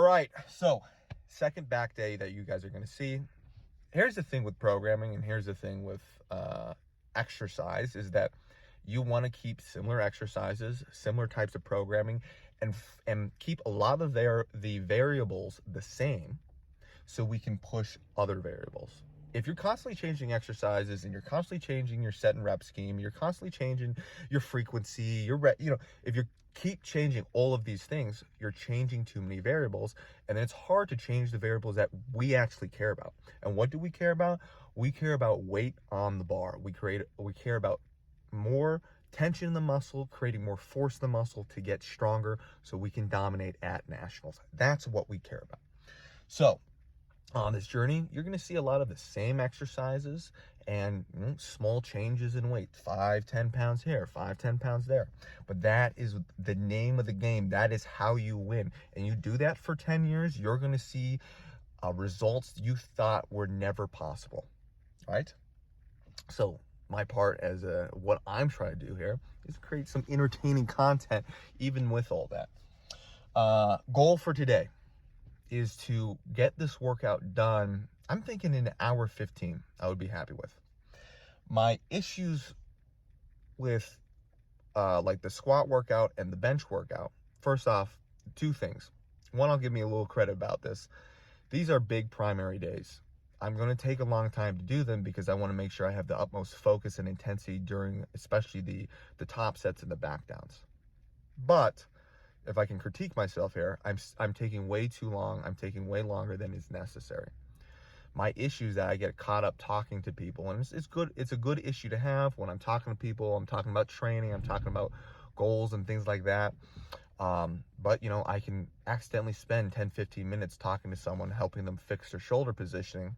right, so second back day that you guys are going to see. Here's the thing with programming, and here's the thing with exercise, is that you want to keep similar exercises, similar types of programming, and keep a lot of the variables the same, so we can push other variables. If you're constantly changing exercises and you're constantly changing your set and rep scheme, you're constantly changing your frequency, if you keep changing all of these things, you're changing too many variables, and then it's hard to change the variables that we actually care about. And what do we care about? We care about weight on the bar. We care about more tension in the muscle, creating more force in the muscle to get stronger so we can dominate at nationals. That's what we care about. So on this journey, you're going to see a lot of the same exercises and small changes in weight, 5-10 pounds here, 5-10 pounds there. But that is the name of the game. That is how you win. And you do that for 10 years, you're going to see results you thought were never possible, right? So my part as what I'm trying to do here is create some entertaining content, even with all that. Goal for today is to get this workout done. I'm thinking in 1:15 I would be happy with. My issues with like the squat workout and the bench workout, first off, two things. One, I'll give me a little credit about this. These are big primary days. I'm going to take a long time to do them because I want to make sure I have the utmost focus and intensity during especially the top sets and the back downs. But if I can critique myself here, I'm taking way too long. I'm taking way longer than is necessary. My issue is that I get caught up talking to people, and it's good. It's a good issue to have when I'm talking to people. I'm talking about training. I'm talking about goals and things like that. But I can accidentally spend 10-15 minutes talking to someone, helping them fix their shoulder positioning,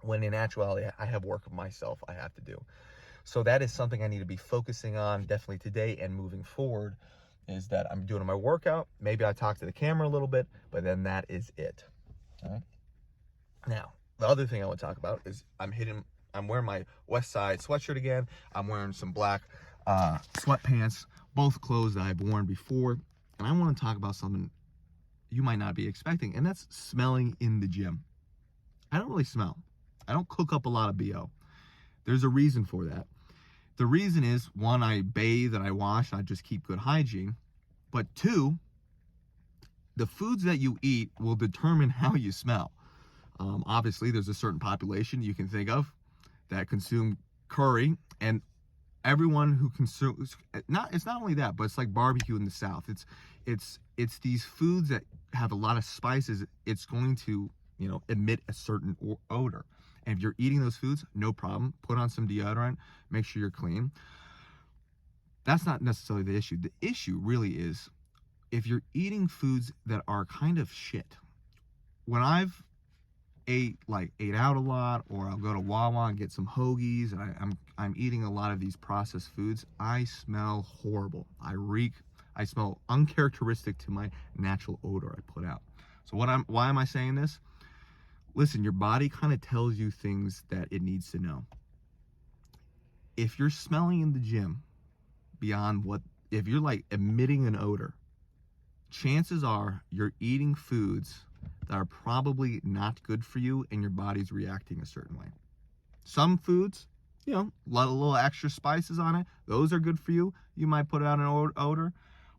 when in actuality I have work of myself I have to do. So that is something I need to be focusing on definitely today and moving forward, is that I'm doing my workout. Maybe I talk to the camera a little bit, but then that is it. All right. Now, the other thing I want to talk about is I'm wearing my West Side sweatshirt again. I'm wearing some black sweatpants, both clothes that I've worn before. And I want to talk about something you might not be expecting, and that's smelling in the gym. I don't really smell. I don't cook up a lot of BO. There's a reason for that. The reason is, one, I bathe and I wash and I just keep good hygiene. But two, the foods that you eat will determine how you smell. Obviously, there's a certain population you can think of that consume curry, and everyone who consumes, it's not only that, but it's like barbecue in the South. It's these foods that have a lot of spices. It's going to emit a certain odor. And if you're eating those foods, no problem. Put on some deodorant, make sure you're clean. That's not necessarily the issue. The issue really is if you're eating foods that are kind of shit. When I've ate out a lot, or I'll go to Wawa and get some hoagies, and I'm eating a lot of these processed foods, I smell horrible. I smell uncharacteristic to my natural odor I put out. So why am I saying this? Listen, your body kind of tells you things that it needs to know. If you're smelling in the gym if you're like emitting an odor, chances are you're eating foods that are probably not good for you, and your body's reacting a certain way. Some foods, a little extra spices on it, those are good for you. You might put out an odor.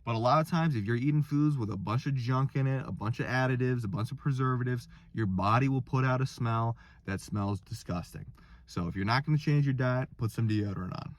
But a lot of times, if you're eating foods with a bunch of junk in it, a bunch of additives, a bunch of preservatives, your body will put out a smell that smells disgusting. So if you're not going to change your diet, put some deodorant on.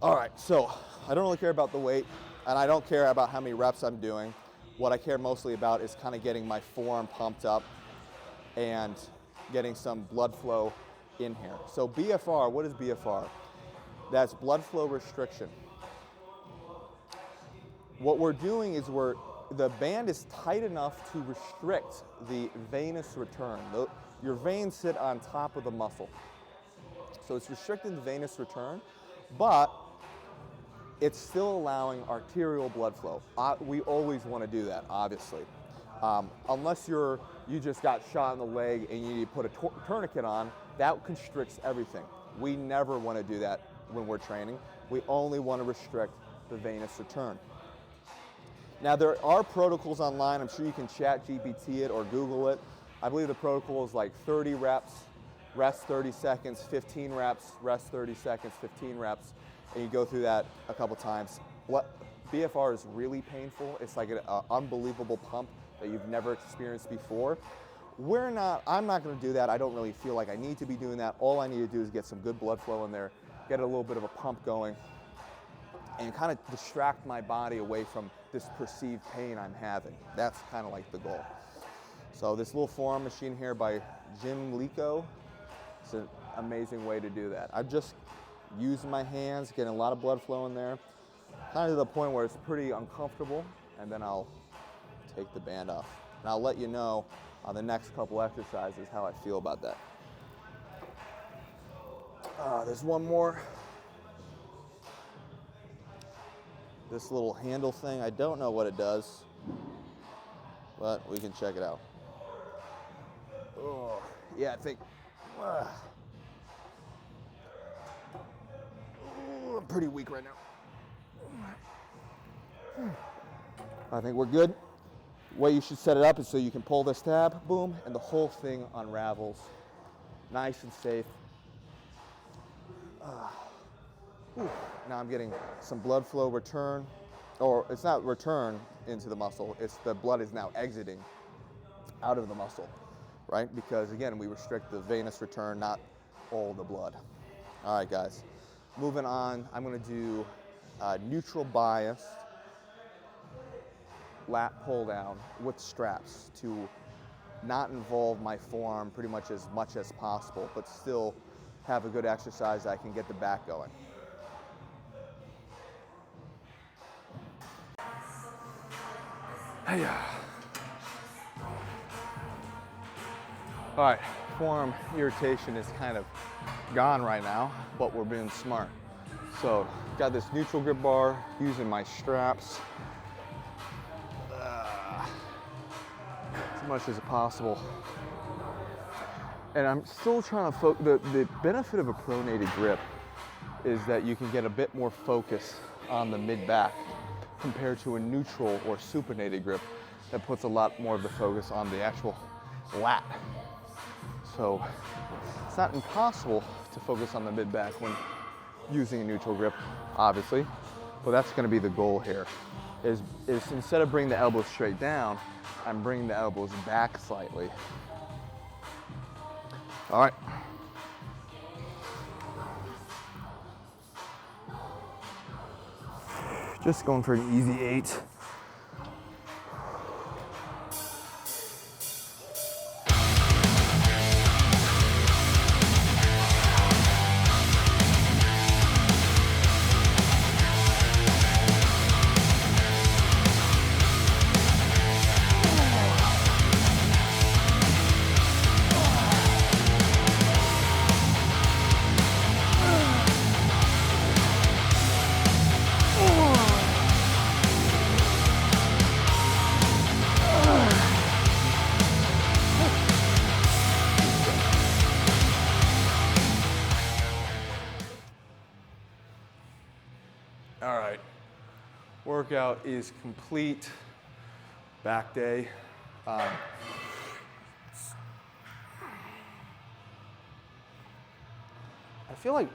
All right, so I don't really care about the weight, and I don't care about how many reps I'm doing. What I care mostly about is kind of getting my forearm pumped up and getting some blood flow in here. So BFR, what is BFR? That's blood flow restriction. What we're doing is the band is tight enough to restrict the venous return. Your veins sit on top of the muscle. So it's restricting the venous return, but it's still allowing arterial blood flow. We always want to do that, obviously. Unless you just got shot in the leg and you need to put a tourniquet on, that constricts everything. We never want to do that when we're training. We only want to restrict the venous return. Now there are protocols online. I'm sure you can chat GPT it or Google it. I believe the protocol is like 30 reps, rest 30 seconds, 15 reps, rest 30 seconds, 15 reps. And you go through that a couple times. What BFR is really painful. It's like an unbelievable pump that you've never experienced before. I'm not gonna do that. I don't really feel like I need to be doing that. All I need to do is get some good blood flow in there, get a little bit of a pump going, and kind of distract my body away from this perceived pain I'm having. That's kind of like the goal. So this little forearm machine here by Jim Lico, it's an amazing way to do that. I'm just using my hands, getting a lot of blood flow in there, kind of to the point where it's pretty uncomfortable, and then I'll take the band off. And I'll let you know on the next couple exercises how I feel about that. There's one more. This little handle thing, I don't know what it does, but we can check it out. Oh, yeah, I think, I'm pretty weak right now. I think we're good. The way you should set it up is so you can pull this tab, boom, and the whole thing unravels. Nice and safe. Now I'm getting some blood flow return, or it's not return into the muscle, it's the blood is now exiting out of the muscle, right? Because again, we restrict the venous return, not all the blood. All right, guys, moving on, I'm gonna do neutral biased lat pull down with straps to not involve my forearm pretty much as possible, but still have a good exercise that I can get the back going. All right, forearm irritation is kind of gone right now, but we're being smart. So, got this neutral grip bar, using my straps as much as possible. And I'm still trying to focus. The benefit of a pronated grip is that you can get a bit more focus on the mid-back compared to a neutral or supinated grip that puts a lot more of the focus on the actual lat. So it's not impossible to focus on the mid-back when using a neutral grip, obviously, but that's gonna be the goal here, is instead of bringing the elbows straight down, I'm bringing the elbows back slightly. All right. Just going for an easy 8. All right, workout is complete, back day. I feel like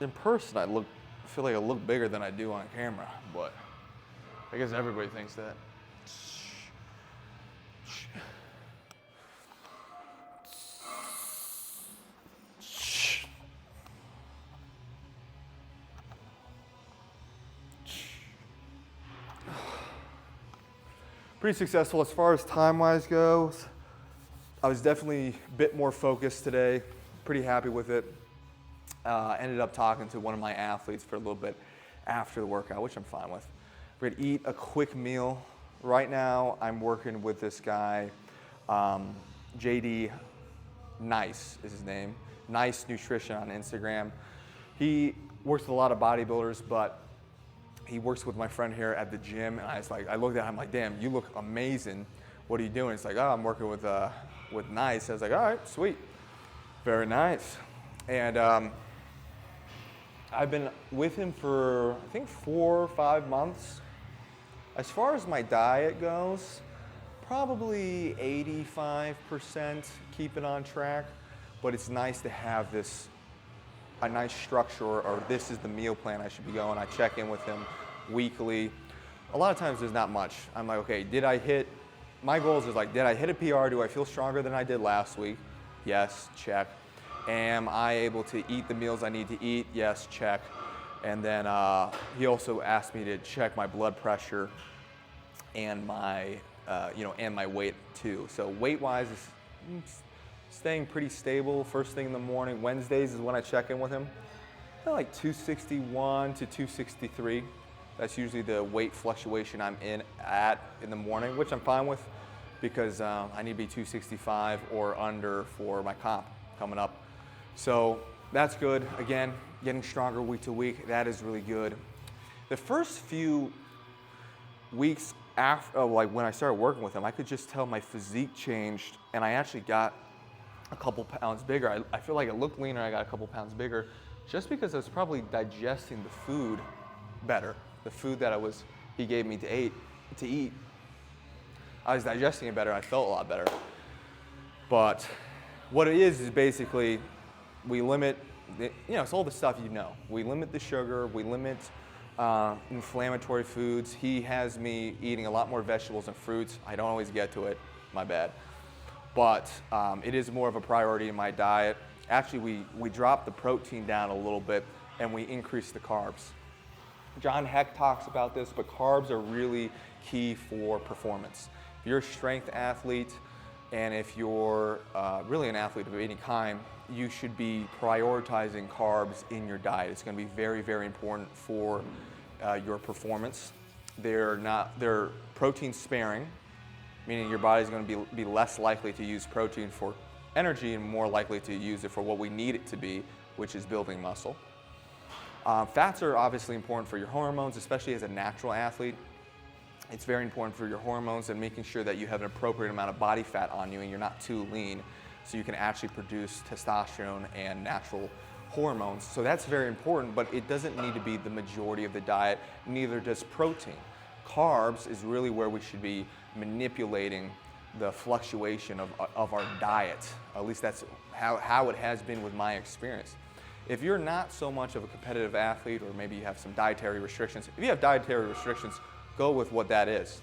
in person I feel like I look bigger than I do on camera, but I guess everybody thinks that. pretty successful. As far as time-wise goes, I was definitely a bit more focused today. Pretty happy with it. Ended up talking to one of my athletes for a little bit after the workout, which I'm fine with. We're gonna eat a quick meal. Right now, I'm working with this guy, JD Nice is his name. Nice Nutrition on Instagram. He works with a lot of bodybuilders, but he works with my friend here at the gym, and I looked at him like, damn, you look amazing. What are you doing? He's like, oh, I'm working with Nice. I was like, all right, sweet. Very nice. And I've been with him for, I think, 4 or 5 months. As far as my diet goes, probably 85% keep it on track, but it's nice to have a nice structure, or this is the meal plan I should be going. I check in with him weekly. A lot of times there's not much. I'm like, okay, my goals is like, did I hit a PR? Do I feel stronger than I did last week? Yes, check. Am I able to eat the meals I need to eat? Yes, check. And then he also asked me to check my blood pressure and my, and my weight too. So weight-wise, it's staying pretty stable. First thing in the morning, Wednesdays is when I check in with him. Like 261 to 263. That's usually the weight fluctuation I'm in the morning, which I'm fine with because I need to be 265 or under for my comp coming up. So that's good. Again, getting stronger week to week. That is really good. The first few weeks after, when I started working with him, I could just tell my physique changed, and I actually got a couple pounds bigger. I feel like I looked leaner. I got a couple pounds bigger, just because I was probably digesting the food better. The food that he gave me to eat. I was digesting it better. I felt a lot better. But what it is basically we limit, it's all the stuff you know. We limit the sugar. We limit inflammatory foods. He has me eating a lot more vegetables and fruits. I don't always get to it. My bad. But it is more of a priority in my diet. Actually, we dropped the protein down a little bit and we increased the carbs. John Heck talks about this, but carbs are really key for performance. If you're a strength athlete and if you're really an athlete of any kind, you should be prioritizing carbs in your diet. It's going to be very, very important for your performance. They're protein sparing, meaning your body's going to be less likely to use protein for energy and more likely to use it for what we need it to be, which is building muscle. Fats are obviously important for your hormones, especially as a natural athlete. It's very important for your hormones and making sure that you have an appropriate amount of body fat on you and you're not too lean, so you can actually produce testosterone and natural hormones. So that's very important, but it doesn't need to be the majority of the diet, neither does protein. Carbs is really where we should be manipulating the fluctuation of our diet. At least that's how it has been with my experience. If you're not so much of a competitive athlete, or maybe you have some dietary restrictions, if you have dietary restrictions, go with what that is.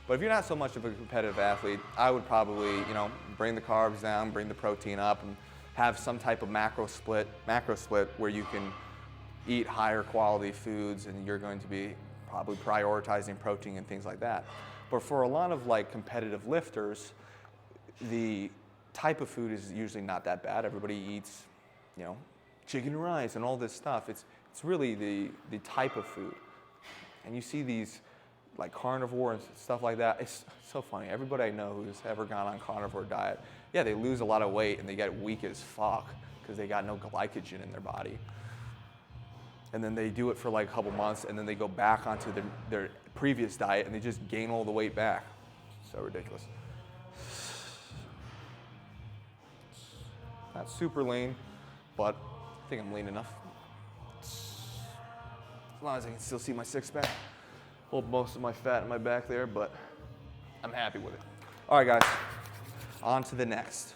But if you're not so much of a competitive athlete, I would probably, bring the carbs down, bring the protein up, and have some type of macro split where you can eat higher quality foods and you're going to be probably prioritizing protein and things like that. But for a lot of competitive lifters, the type of food is usually not that bad. Everybody eats, chicken and rice and all this stuff. It's really the type of food. And you see these carnivore and stuff like that. It's so funny. Everybody I know who's ever gone on carnivore diet, yeah, they lose a lot of weight and they get weak as fuck because they got no glycogen in their body. And then they do it for a couple months and then they go back onto their previous diet and they just gain all the weight back. So ridiculous. Not super lean, but I think I'm lean enough. As long as I can still see my six-pack. Hold most of my fat in my back there, but I'm happy with it. All right, guys, on to the next.